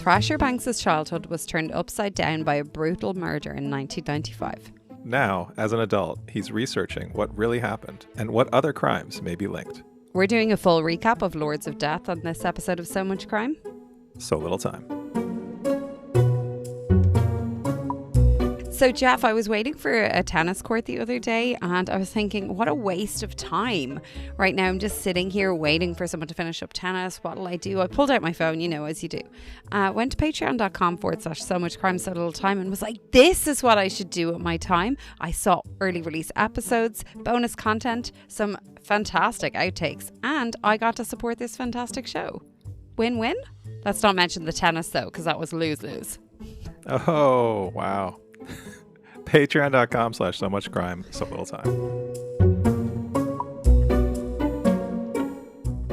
Thrasher Banks' childhood was turned upside down by a brutal murder in 1995. Now, as an adult, he's researching what really happened and what other crimes may be linked. We're doing a full recap of Lords of Death on this episode of So Much Crime. So little time. So, Jeff, I was waiting for a tennis court the other day and I was thinking, what a waste of time. Right now, I'm just sitting here waiting for someone to finish up tennis. What'll I do? I pulled out my phone, as you do. Went to patreon.com/so much crime, so little time and was like, this is what I should do with my time. I saw early release episodes, bonus content, some fantastic outtakes, and I got to support this fantastic show. Win-win? Let's not mention the tennis, though, because that was lose-lose. Oh, wow. Patreon.com/so much crime, so little time.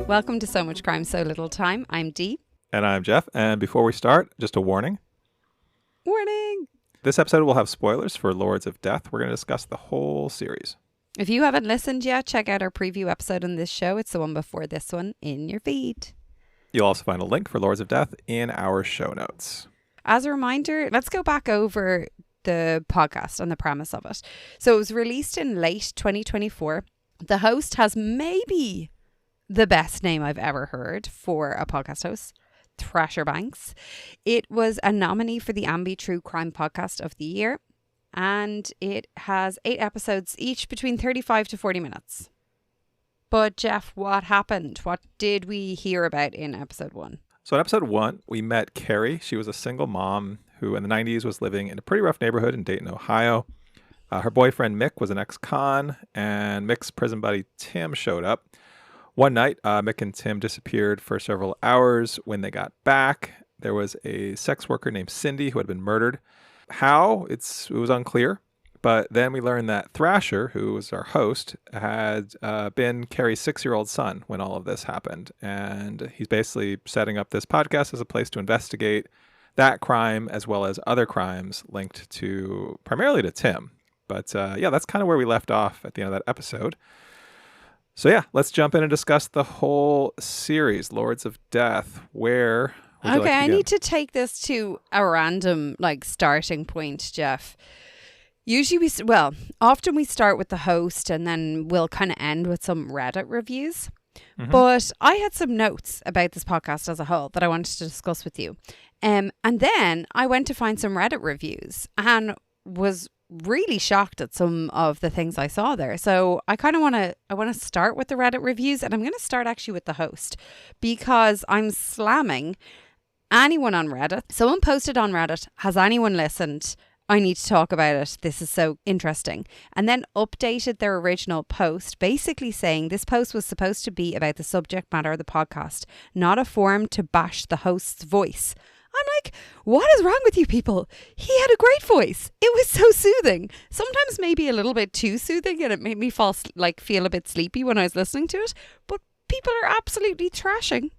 Welcome to So Much Crime, So Little Time. I'm Dee. And I'm Jeff. And before we start, just a warning. Warning! This episode will have spoilers for Lords of Death. We're going to discuss the whole series. If you haven't listened yet, check out our preview episode on this show. It's the one before this one in your feed. You'll also find a link for Lords of Death in our show notes. As a reminder, let's go back over the podcast and the premise of it. So it was released in late 2024. The host has maybe the best name I've ever heard for a podcast host, Thrasher Banks. It was a nominee for the Ambies True Crime Podcast of the Year, and it has 8 episodes, each between 35 to 40 minutes. But Jeff, what happened? What did we hear about in episode 1? So in episode 1, we met Carrie. She was a single mom who in the 90s was living in a pretty rough neighborhood in Dayton, Ohio. Her boyfriend Mick was an ex-con, and Mick's prison buddy Tim showed up. One night, Mick and Tim disappeared for several hours. When they got back, there was a sex worker named Cindy who had been murdered. How? It was unclear. But then we learned that Thrasher, who was our host, had been Carrie's 6-year-old son when all of this happened. And he's basically setting up this podcast as a place to investigate that crime as well as other crimes linked to primarily to Tim. But that's kind of where we left off at the end of that episode. So yeah, let's jump in and discuss the whole series, Lords of Death. Where would you like to I begin? need to take this to a random starting point, Jeff. Usually often we start with the host and then we'll kind of end with some Reddit reviews. Mm-hmm. But I had some notes about this podcast as a whole that I wanted to discuss with you. And then I went to find some Reddit reviews and was really shocked at some of the things I saw there. So I kind of want to start with the Reddit reviews, and I'm going to start actually with the host because I'm slamming anyone on Reddit. Someone posted on Reddit, has anyone listened? I need to talk about it. This is so interesting. And then updated their original post, basically saying this post was supposed to be about the subject matter of the podcast, not a forum to bash the host's voice. I'm like, what is wrong with you people? He had a great voice. It was so soothing. Sometimes maybe a little bit too soothing, and it made me feel a bit sleepy when I was listening to it. But people are absolutely trashing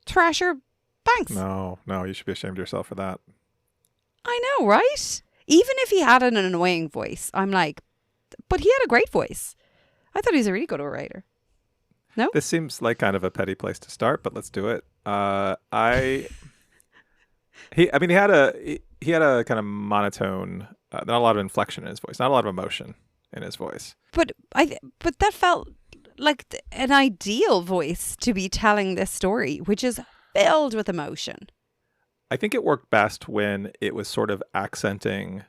Thrasher Banks. No, you should be ashamed of yourself for that. I know, right? Even if he had an annoying voice, I'm like, but he had a great voice. I thought he was a really good orator. No? This seems like kind of a petty place to start, but let's do it. He had a kind of monotone, not a lot of inflection in his voice, not a lot of emotion in his voice. But that felt like an ideal voice to be telling this story, which is filled with emotion. I think it worked best when it was sort of accenting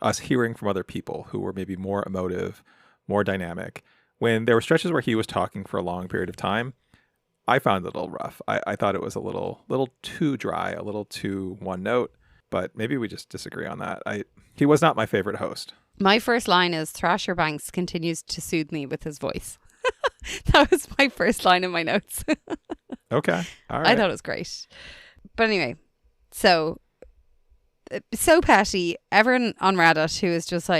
us hearing from other people who were maybe more emotive, more dynamic. When there were stretches where he was talking for a long period of time, I found it a little rough. I thought it was a little too dry, a little too one note, but maybe we just disagree on that. He was not my favorite host. My first line is Thrasher Banks continues to soothe me with his voice. That was my first line in my notes. Okay. All right. I thought it was great. But anyway, so petty. Everyone on Reddit who is just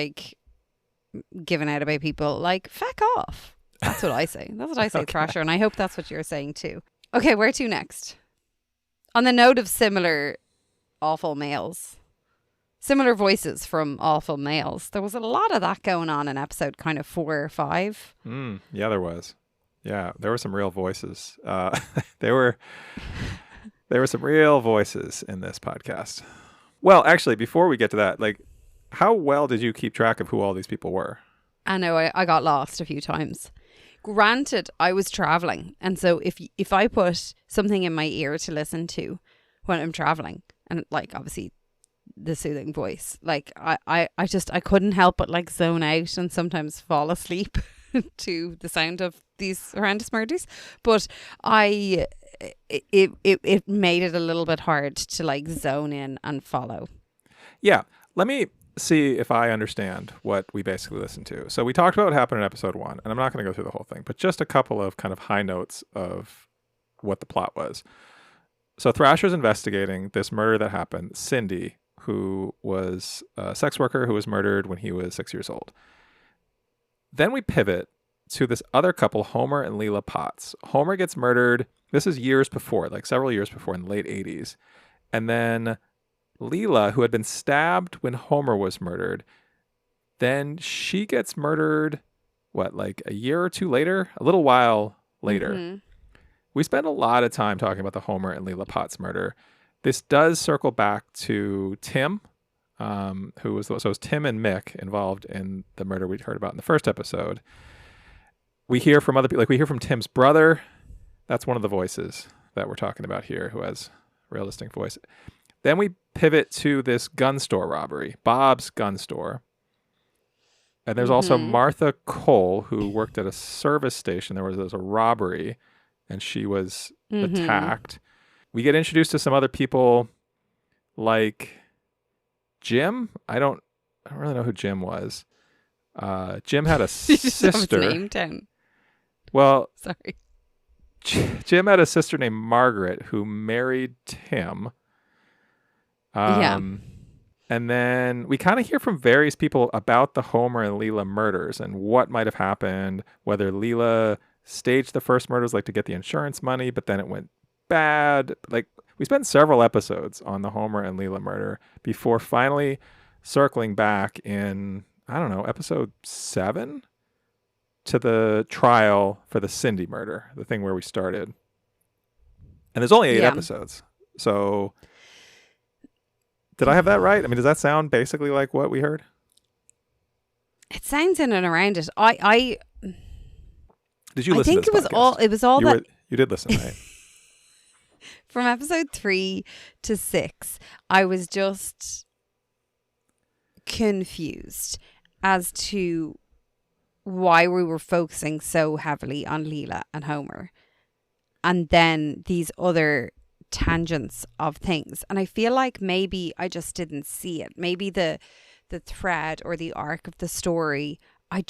giving out about people, feck off. That's what I say. That's what I say, okay. Thrasher, and I hope that's what you're saying too. Okay, where to next? On the note of similar awful males, similar voices from awful males, there was a lot of that going on in episode kind of 4 or 5. Yeah, there was. Yeah, there were some real voices. They were There were some real voices in this podcast. Well, actually, before we get to that, like, how well did you keep track of who all these people were? I know I got lost a few times. Granted, I was traveling, and so if I put something in my ear to listen to when I'm traveling, and like obviously the soothing voice, like I couldn't help but like zone out and sometimes fall asleep to the sound of these horrendous murders. But it made it a little bit hard to like zone in and follow. Yeah, let me see if I understand what we basically listened to. So we talked about what happened in episode 1, and I'm not going to go through the whole thing, but just a couple of kind of high notes of what the plot was. So Thrasher's investigating this murder that happened. Cindy, who was a sex worker who was murdered when he was 6 years old. Then we pivot to this other couple, Homer and Leela Potts. Homer gets murdered. This is years before, like several years before, in the late 80s. And then Leela, who had been stabbed when Homer was murdered, then she gets murdered, like a year or two later? A little while later. Mm-hmm. We spent a lot of time talking about the Homer and Leela Potts murder. This does circle back to Tim, who was, so it was Tim and Mick involved in the murder we heard about in the first episode. We hear from other people, like we hear from Tim's brother. That's one of the voices that we're talking about here, who has a real distinct voice. Then we pivot to this gun store robbery, Bob's gun store. And there's also Martha Cole, who worked at a service station. There was a robbery, and she was attacked. We get introduced to some other people, like Jim. I don't really know who Jim was. Jim had a sister. His name down. Well, sorry. Jim had a sister named Margaret who married Tim. And then we kind of hear from various people about the Homer and Leela murders and what might have happened, whether Leela staged the first murders like to get the insurance money, but then it went bad. Like, we spent several episodes on the Homer and Leela murder before finally circling back in, I don't know, episode 7 to the trial for the Cindy murder, the thing where we started. And there's only 8 episodes. So did I have that right? I mean, does that sound basically like what we heard? It sounds in and around it. I did you listen? I think to this podcast? it was all that you did listen, right? From episode 3 to 6, I was just confused as to why we were focusing so heavily on Leela and Homer, and then these other tangents of things. And I feel like maybe I just didn't see it. Maybe the thread or the arc of the story, I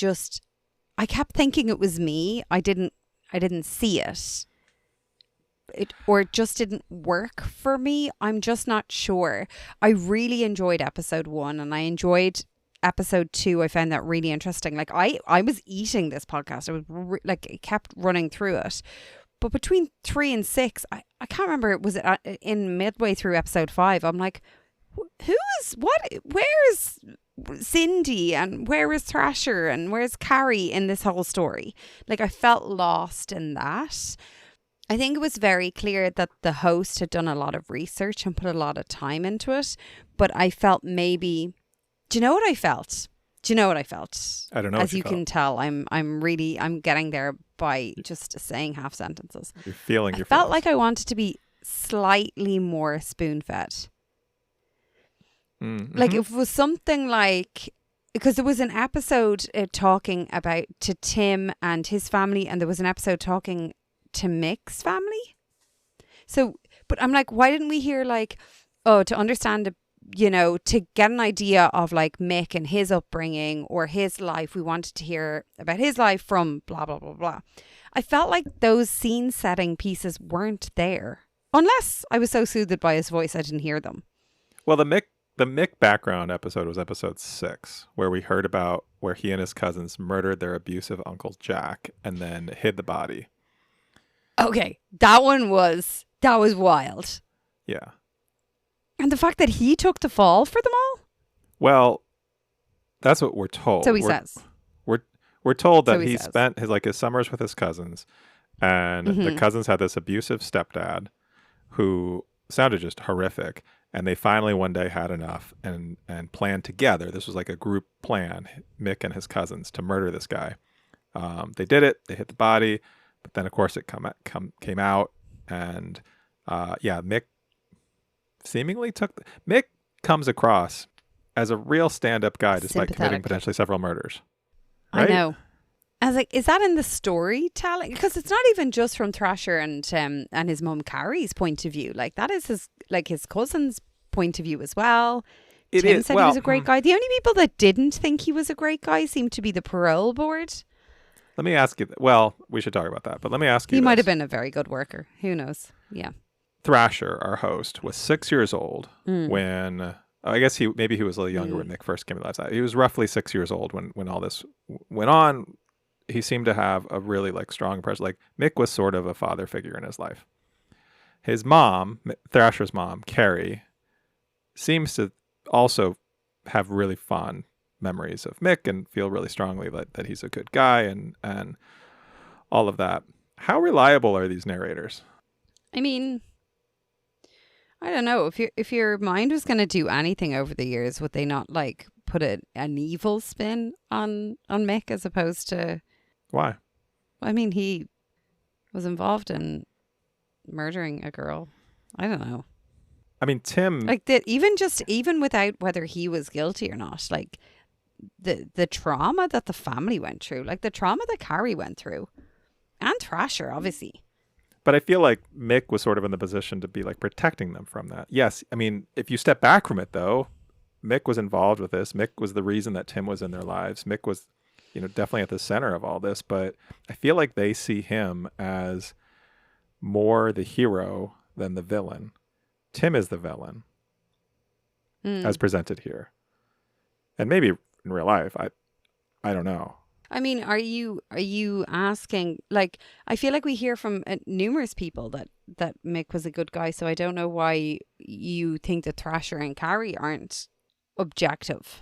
kept thinking it was me. I didn't see it. Or it just didn't work for me. I'm just not sure. I really enjoyed episode 1, and I enjoyed episode 2. I found that really interesting. Like I was eating this podcast. I was it kept running through it. But between 3 and 6, I can't remember. Was it in midway through episode 5? I'm like, where's Cindy and where is Thrasher and where's Carrie in this whole story? Like, I felt lost in that. I think it was very clear that the host had done a lot of research and put a lot of time into it. But I felt maybe, do you know what I felt? I don't know. As you can tell, I'm getting there by just saying half sentences. You're feeling your I felt feelings. like I wanted to be slightly more spoon-fed. Mm-hmm. Like, if it was something like, because there was an episode talking about to Tim and his family, and there was an episode talking to Mick's family. So, but I'm like, why didn't we hear like, to understand to get an idea of like Mick and his upbringing or his life, we wanted to hear about his life from blah, blah, blah, blah. I felt like those scene setting pieces weren't there. Unless I was so soothed by his voice, I didn't hear them. Well, the Mick background episode was episode 6, where we heard about where he and his cousins murdered their abusive uncle Jack and then hid the body. Okay, that was wild. Yeah. And the fact that he took the fall for them all? Well, that's what we're told. So he says. We're told that he spent his summers with his cousins, and the cousins had this abusive stepdad who sounded just horrific. And they finally one day had enough and planned together. This was like a group plan, Mick and his cousins, to murder this guy. They did it. They hit the body. But then, of course, it came out. And Mick seemingly Mick comes across as a real stand-up guy despite committing potentially several murders. Right? I know. I was like, is that in the storytelling? Because it's not even just from Thrasher and his mum Carrie's point of view. Like, that is his cousin's point of view as well. Tim said he was a great guy. The only people that didn't think he was a great guy seemed to be the parole board. Let me ask you. Well, we should talk about that. But let me ask you. He might have been a very good worker. Who knows? Yeah. Thrasher, our host, was 6 years old when. I guess he was a little younger when Mick first came to life. He was roughly 6 years old when all this went on. He seemed to have a really strong impression. Like, Mick was sort of a father figure in his life. His mom, Thrasher's mom, Carrie, seems to also have really fond memories of Mick and feel really strongly that he's a good guy and all of that. How reliable are these narrators? I mean, I don't know. If your mind was going to do anything over the years, would they not put an evil spin on Mick as opposed to... Why? I mean, he was involved in murdering a girl. I don't know. I mean, Tim... even without whether he was guilty or not, the trauma that the family went through, the trauma that Carrie went through, and Thrasher, obviously. But I feel like Mick was sort of in the position to be protecting them from that. Yes, I mean, if you step back from it, though, Mick was involved with this. Mick was the reason that Tim was in their lives. Mick was... definitely at the center of all this, but I feel like they see him as more the hero than the villain. Tim is the villain, as presented here, and maybe in real life. I don't know. I mean, are you asking? I feel like we hear from numerous people that Mick was a good guy, so I don't know why you think that Thrasher and Carrie aren't objective.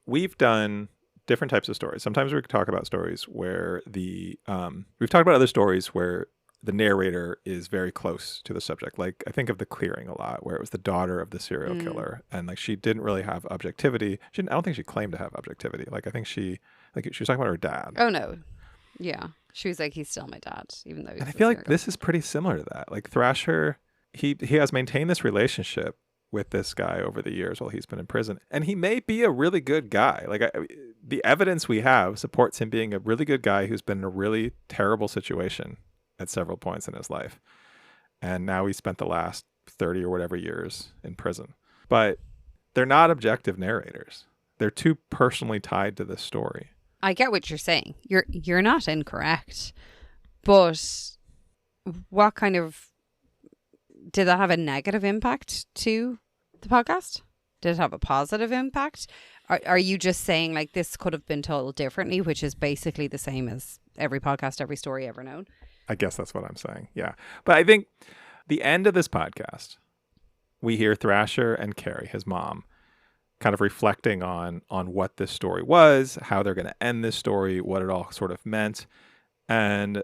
We've done different types of stories. Sometimes we talk about stories where we've talked about other stories where the narrator is very close to the subject. Like, I think of The Clearing a lot, where it was the daughter of the serial killer, and she didn't really have objectivity. I don't think she claimed to have objectivity. I think she was talking about her dad. Oh no, yeah, she was like, he's still my dad, even though. And I feel like this is pretty similar to that. Thrasher, he has maintained this relationship with this guy over the years while he's been in prison, and he may be a really good guy. The evidence we have supports him being a really good guy who's been in a really terrible situation at several points in his life, and now he spent the last 30 or whatever years in prison. But they're not objective narrators. They're too personally tied to this story. I get what you're saying. You're not incorrect, but what kind of... did that have a negative impact to the podcast? Did it have a positive impact? Are you just saying this could have been told differently, which is basically the same as every podcast, every story ever known? I guess that's what I'm saying. Yeah. But I think the end of this podcast, we hear Thrasher and Carrie, his mom, kind of reflecting on what this story was, how they're going to end this story, what it all sort of meant. And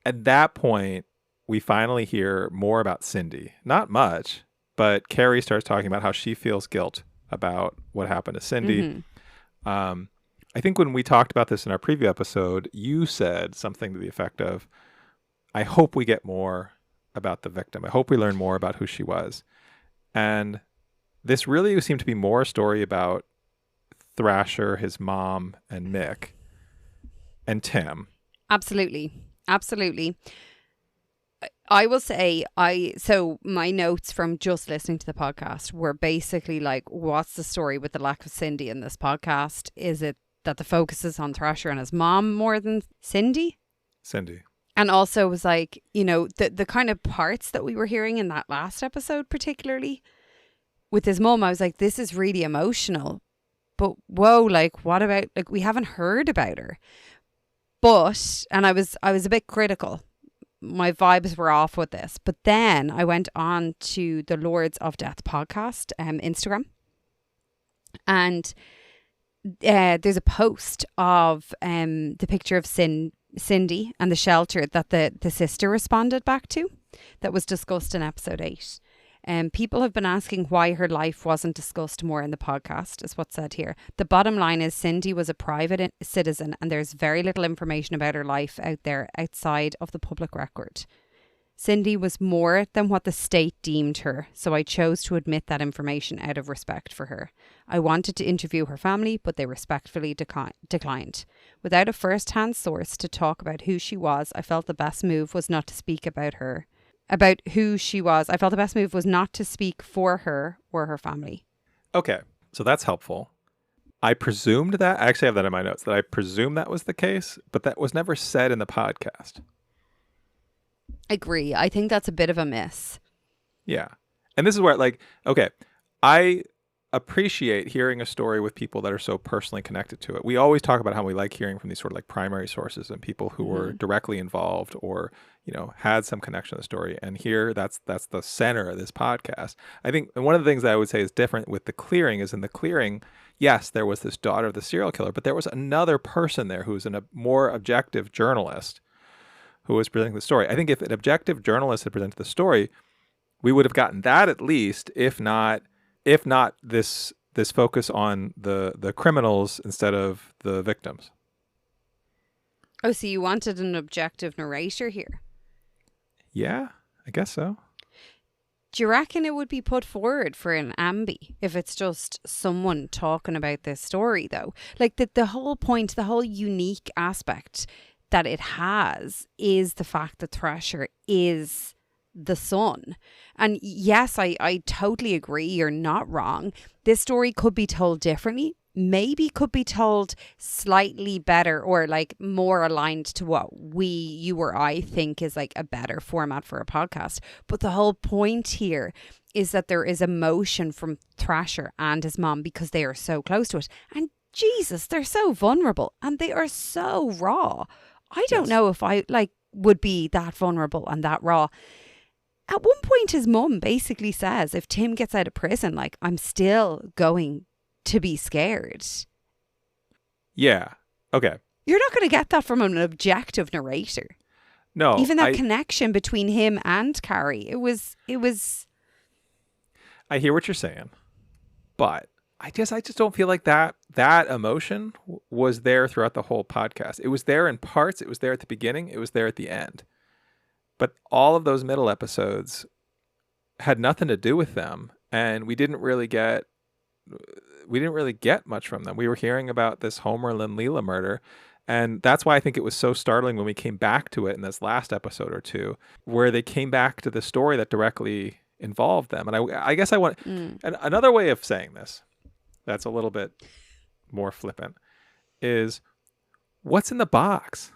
at that point, we finally hear more about Cindy. Not much, but Carrie starts talking about how she feels guilt about what happened to Cindy. I think when we talked about this in our preview episode, you said something to the effect of, I hope we get more about the victim. I hope we learn more about who she was. And this really seemed to be more a story about Thrasher, his mom, and Mick, and Tim. Absolutely. I will say, so my notes from just listening to the podcast were basically what's the story with the lack of Cindy in this podcast? Is it that the focus is on Thrasher and his mom more than Cindy? Cindy. And also was the kind of parts that we were hearing in that last episode, particularly with his mom, I was like, this is really emotional. But whoa, what about, we haven't heard about her. But, and I was a bit critical. My vibes were off with this. But then I went on to the Lords of Death podcast, Instagram. And there's a post of the picture of Cindy and the shelter that the sister responded back to that was discussed in episode 8. People have been asking why her life wasn't discussed more in the podcast, is what's said here. The bottom line is Cindy was a private citizen and there's very little information about her life out there outside of the public record. Cindy was more than what the state deemed her, so I chose to admit that information out of respect for her. I wanted to interview her family, but they respectfully declined. Without a first-hand source to talk about who she was, I felt the best move was not to speak about her. About who she was, I felt the best move was not to speak for her or her family. Okay, so that's helpful. I presumed that, I actually have that in my notes, that I presumed that was the case, but that was never said in the podcast. Agree. I think that's a bit of a miss. Yeah. And this is where, like, okay, I appreciate hearing a story with people that are so personally connected to it. We always talk about how we like hearing from these sort of like primary sources and people who were directly involved or, you know, had some connection to the story. And here, that's the center of this podcast. I think one of the things that I would say is different with The Clearing is in The Clearing, yes, there was this daughter of the serial killer, but there was another person there who was a more objective journalist who was presenting the story. I think if an objective journalist had presented the story, we would have gotten that at least, if not this focus on the criminals instead of the victims. Oh, so you wanted an objective narrator here? Yeah, I guess so. Do you reckon it would be put forward for an Ambie if it's just someone talking about this story, though? Like the whole point, the whole unique aspect that it has is the fact that Thrasher is the son. And yes, I totally agree. You're not wrong. This story could be told differently. Maybe could be told slightly better or like more aligned to what you or I think is like a better format for a podcast. But the whole point here is that there is emotion from Thrasher and his mom because they are so close to it. And Jesus, they're so vulnerable and they are so raw. I don't know if I would be that vulnerable and that raw. At one point, his mum basically says, if Tim gets out of prison, like, I'm still going to be scared. Yeah. Okay. You're not going to get that from an objective narrator. No. Even that connection between him and Carrie, it was. I hear what you're saying, but I just don't feel like that emotion was there throughout the whole podcast. It was there in parts. It was there at the beginning. It was there at the end. But all of those middle episodes had nothing to do with them, and we didn't really get much from them. We were hearing about this Homer and Leela murder, and that's why I think it was so startling when we came back to it in this last episode or two, where they came back to the story that directly involved them. And I guess I want another way of saying this that's a little bit more flippant is what's in the box?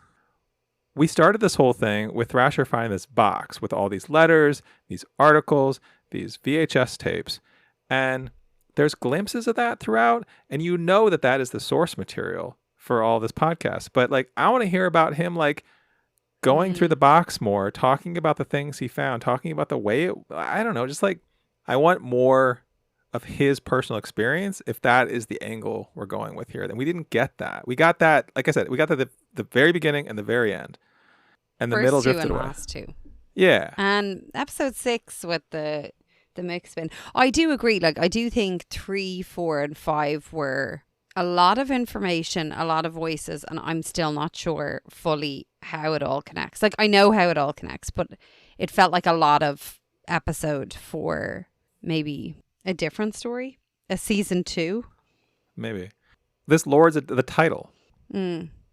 We started this whole thing with Thrasher finding this box with all these letters, these articles, these VHS tapes, and there's glimpses of that throughout, and you know that is the source material for all this podcast. But like, I want to hear about him like going through the box more, talking about the things he found, talking about the way I don't know, just like I want more of his personal experience if that is the angle we're going with here. Then we didn't get that. We got that, like I said, we got that the very beginning and the very end. And the middle drifted away. Last two. Yeah. And episode 6 with the mix spin. I do agree. Like, I do think 3, 4, and 5 were a lot of information, a lot of voices, and I'm still not sure fully how it all connects. Like, I know how it all connects, but it felt like a lot of episode for maybe a different story, a season 2. Maybe. This lords the title.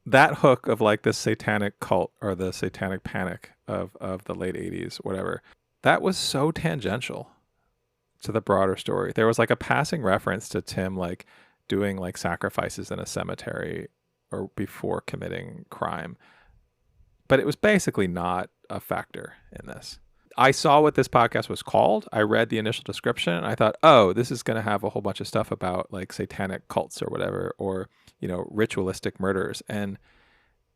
That hook of like this satanic cult or the satanic panic of the late 80s, whatever, that was so tangential to the broader story. There was like a passing reference to Tim like doing like sacrifices in a cemetery or before committing crime, but it was basically not a factor in this. I saw what this podcast was called. I read the initial description and I thought, oh, this is going to have a whole bunch of stuff about like satanic cults or whatever, or, you know, ritualistic murders. And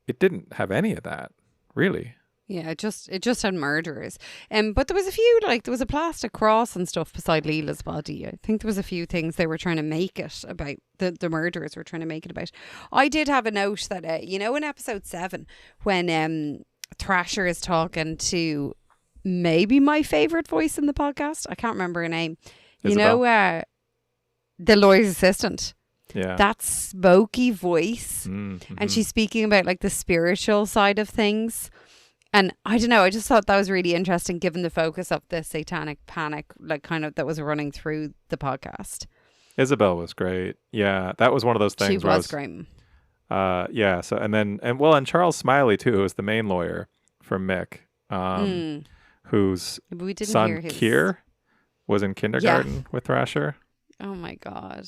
it didn't have any of that, really. Yeah, it just had murderers. But there was a few, like there was a plastic cross and stuff beside Leela's body. I think there was a few things they were trying to make it about, the murderers were trying to make it about. I did have a note that, you know, in episode 7, when Thrasher is talking to maybe my favorite voice in the podcast. I can't remember her name. Isabel. You know, the lawyer's assistant. Yeah. That smoky voice. Mm-hmm. And she's speaking about like the spiritual side of things. And I don't know, I just thought that was really interesting given the focus of the satanic panic, like kind of that was running through the podcast. Isabel was great. Yeah, that was one of those things. She was great. Yeah. So and Charles Smiley too, who was the main lawyer for Mick, whose We didn't son hear his... Keir was in kindergarten with Thrasher. Oh my God.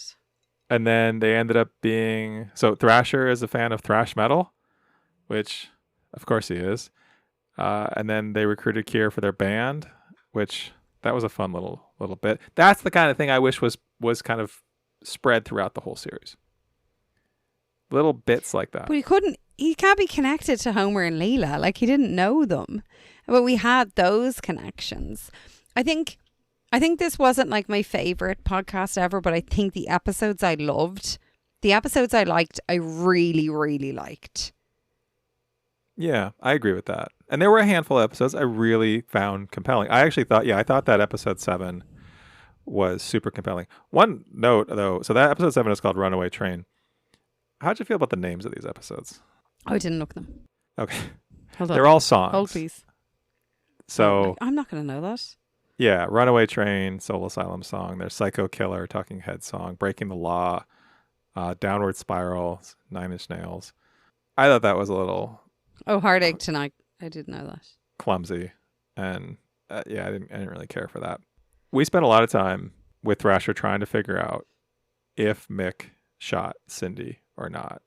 And then they ended up being... So Thrasher is a fan of thrash metal, which of course he is. And then they recruited Keir for their band, which that was a fun little bit. That's the kind of thing I wish was kind of spread throughout the whole series. Little bits like that. But he can't be connected to Homer and Leela. Like he didn't know them. But we had those connections. I think this wasn't like my favorite podcast ever, but I think the episodes I loved, the episodes I liked, I really, really liked. Yeah, I agree with that. And there were a handful of episodes I really found compelling. I thought that episode 7 was super compelling. One note though, so that episode 7 is called Runaway Train. How'd you feel about the names of these episodes? Oh, I didn't look them. Okay. Hold on. They're all songs. Hold please. So I'm not going to know that. Yeah, Runaway Train, Soul Asylum song. There's Psycho Killer, Talking Head song, Breaking the Law, Downward Spiral, 9 Inch Nails. I thought that was a little... Oh, Heartache Tonight. I did know that. Clumsy. And I didn't really care for that. We spent a lot of time with Thrasher trying to figure out if Mick shot Cindy or not.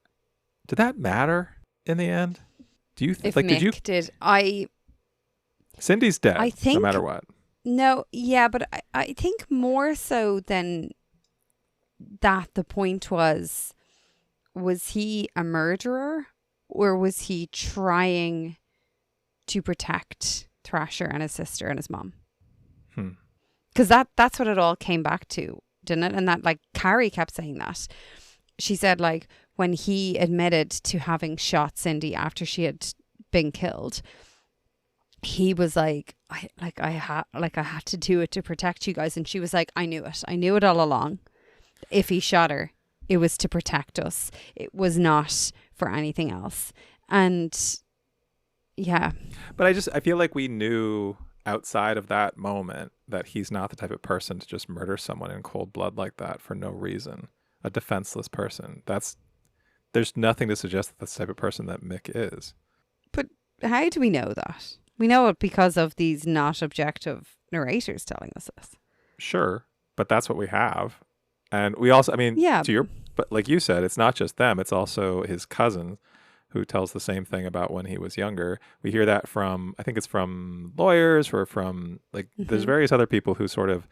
Did that matter in the end? Do you If Mick did, Cindy's dead, I think, no matter what. No, yeah, but I think more so than that, the point was he a murderer or was he trying to protect Thrasher and his sister and his mom? Because that's what it all came back to, didn't it? And that, like, Carrie kept saying that. She said, like, when he admitted to having shot Cindy after she had been killed, he was like, I had to do it to protect you guys. And she was like, I knew it all along. If he shot her, it was to protect us. It was not for anything else. And yeah. But I feel like we knew outside of that moment that he's not the type of person to just murder someone in cold blood like that for no reason. A defenseless person. There's nothing to suggest that that's the type of person that Mick is. But how do we know that? We know it because of these not objective narrators telling us this. Sure, but that's what we have. And we also, but like you said, it's not just them. It's also his cousin who tells the same thing about when he was younger. We hear that from, I think it's from lawyers or from, like, there's various other people who sort of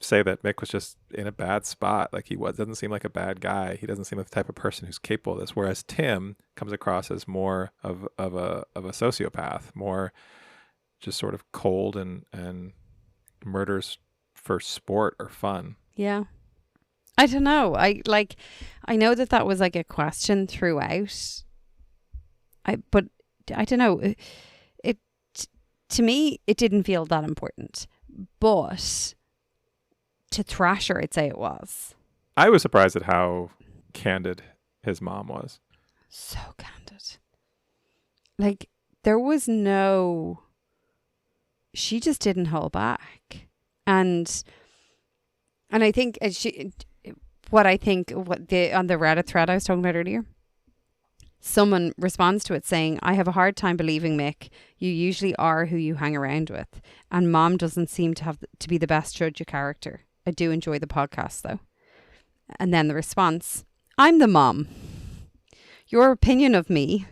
say that Mick was just in a bad spot. Like, doesn't seem like a bad guy. He doesn't seem like the type of person who's capable of this. Whereas Tim comes across as more of a sociopath, more just sort of cold and murders for sport or fun. Yeah. I don't know. I know that was like a question throughout. But I don't know. To me, it didn't feel that important. But to Thrasher, I'd say it was. I was surprised at how candid his mom was. So candid. Like, there was no... She just didn't hold back. And I think on the Reddit thread I was talking about earlier, someone responds to it saying, I have a hard time believing, Mick. You usually are who you hang around with. And Mom doesn't seem to be the best judge of character. I do enjoy the podcast, though. And then the response, I'm the mom. Your opinion of me,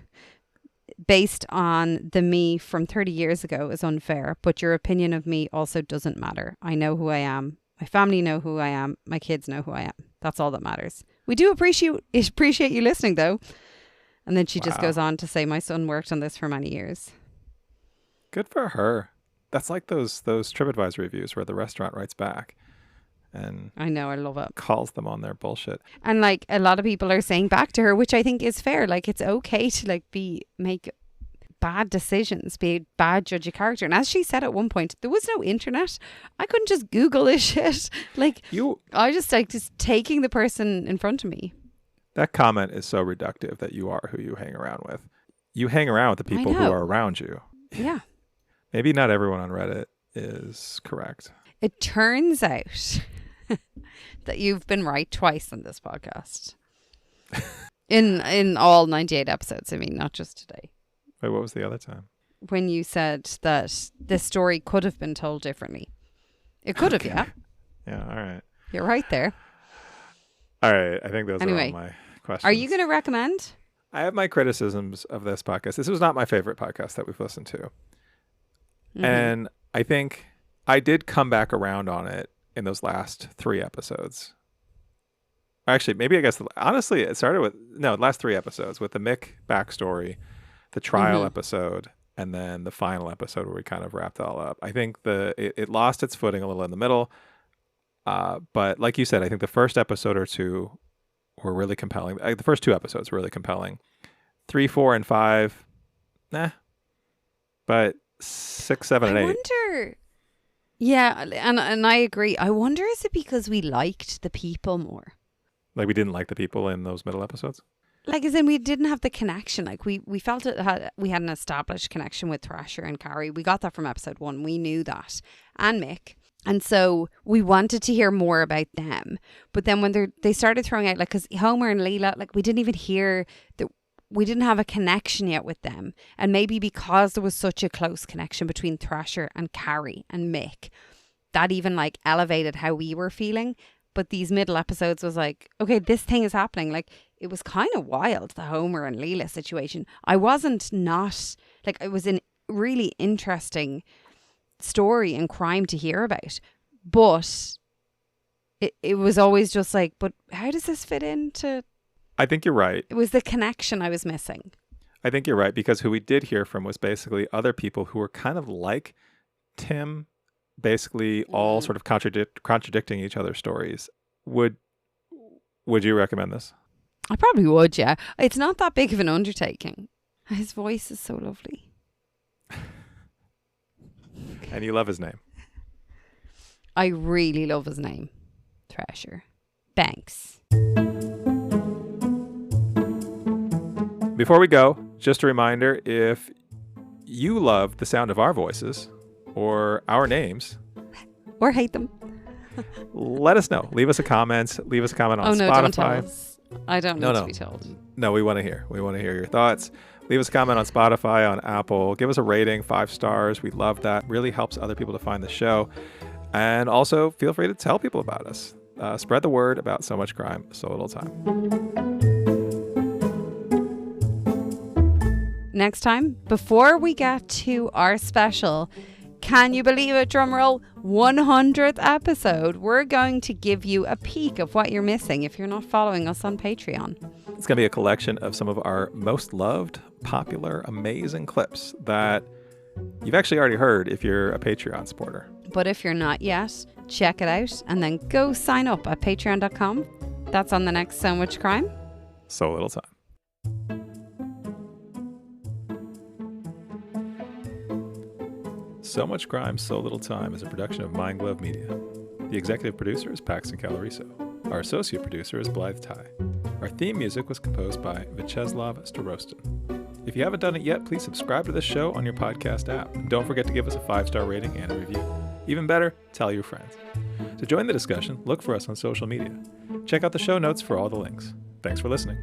based on the me from 30 years ago, is unfair. But your opinion of me also doesn't matter. I know who I am. My family know who I am. My kids know who I am. That's all that matters. We do appreciate you listening, though. And then she just goes on to say, my son worked on this for many years. Good for her. That's like those TripAdvisor reviews where the restaurant writes back. And I know, I love it. Calls them on their bullshit. And like a lot of people are saying back to her, which I think is fair. Like, it's okay to like be bad decisions, be a bad judge of character. And as she said at one point, there was no internet. I couldn't just Google this shit. Like, I just taking the person in front of me. That comment is so reductive that you are who you hang around with. You hang around with the people who are around you. Yeah. Maybe not everyone on Reddit is correct. It turns out that you've been right twice on this podcast. In all 98 episodes, I mean, not just today. Wait, what was the other time? When you said that this story could have been told differently. It could have, yeah. Yeah, all right. You're right there. All right, I think those are all my questions. Are you going to recommend? I have my criticisms of this podcast. This was not my favorite podcast that we've listened to. Mm-hmm. And I think I did come back around on it in those last 3 episodes. Actually, maybe I guess, honestly, it started with, last 3 episodes with the Mick backstory, the trial episode, and then the final episode where we kind of wrapped it all up. I think it lost its footing a little in the middle. But like you said, I think the first episode or 2 were really compelling. The first 2 episodes were really compelling. 3, 4, and 5, nah. But 6, 7, and 8. I wonder. Yeah, and I agree. I wonder, is it because we liked the people more? Like we didn't like the people in those middle episodes? Like, as in we didn't have the connection. Like we felt we had an established connection with Thrasher and Carrie. We got that from episode 1. We knew that. And Mick. And so we wanted to hear more about them. But then when they started throwing out, like, because Homer and Leela, like, we didn't even hear that. We didn't have a connection yet with them. And maybe because there was such a close connection between Thrasher and Carrie and Mick, that even like elevated how we were feeling. But these middle episodes was like, okay, this thing is happening. Like, it was kind of wild, the Homer and Leela situation. It was a really interesting story and crime to hear about. But it was always just like, but how does this fit into... I think you're right. It was the connection I was missing. I think you're right, because who we did hear from was basically other people who were kind of like Tim, basically all sort of contradicting each other's stories. Would you recommend this? I probably would, yeah. It's not that big of an undertaking. His voice is so lovely. And you love his name. I really love his name. Thrasher Banks. Before we go, just a reminder, if you love the sound of our voices or our names, or hate them, let us know. Leave us a comment. Leave us a comment on Spotify. Don't tell us. I don't need to be told. No, we want to hear. We want to hear your thoughts. Leave us a comment on Spotify, on Apple. Give us a rating, 5 stars. We love that. Really helps other people to find the show. And also, feel free to tell people about us. Spread the word about So Much Crime, So Little Time. Next time, before we get to our special, can you believe it, drumroll, 100th episode, we're going to give you a peek of what you're missing if you're not following us on Patreon. It's going to be a collection of some of our most loved, popular, amazing clips that you've actually already heard if you're a Patreon supporter. But if you're not yet, check it out and then go sign up at patreon.com. That's on the next So Much Crime, So Little Time. So Much Crime, So Little Time is a production of Mind Glove Media. The executive producer is Paxton Caloriso. Our associate producer is Blythe Ty. Our theme music was composed by Vyacheslav Starostin. If you haven't done it yet, please subscribe to this show on your podcast app. And don't forget to give us a 5-star rating and a review. Even better, tell your friends. To join the discussion, look for us on social media. Check out the show notes for all the links. Thanks for listening.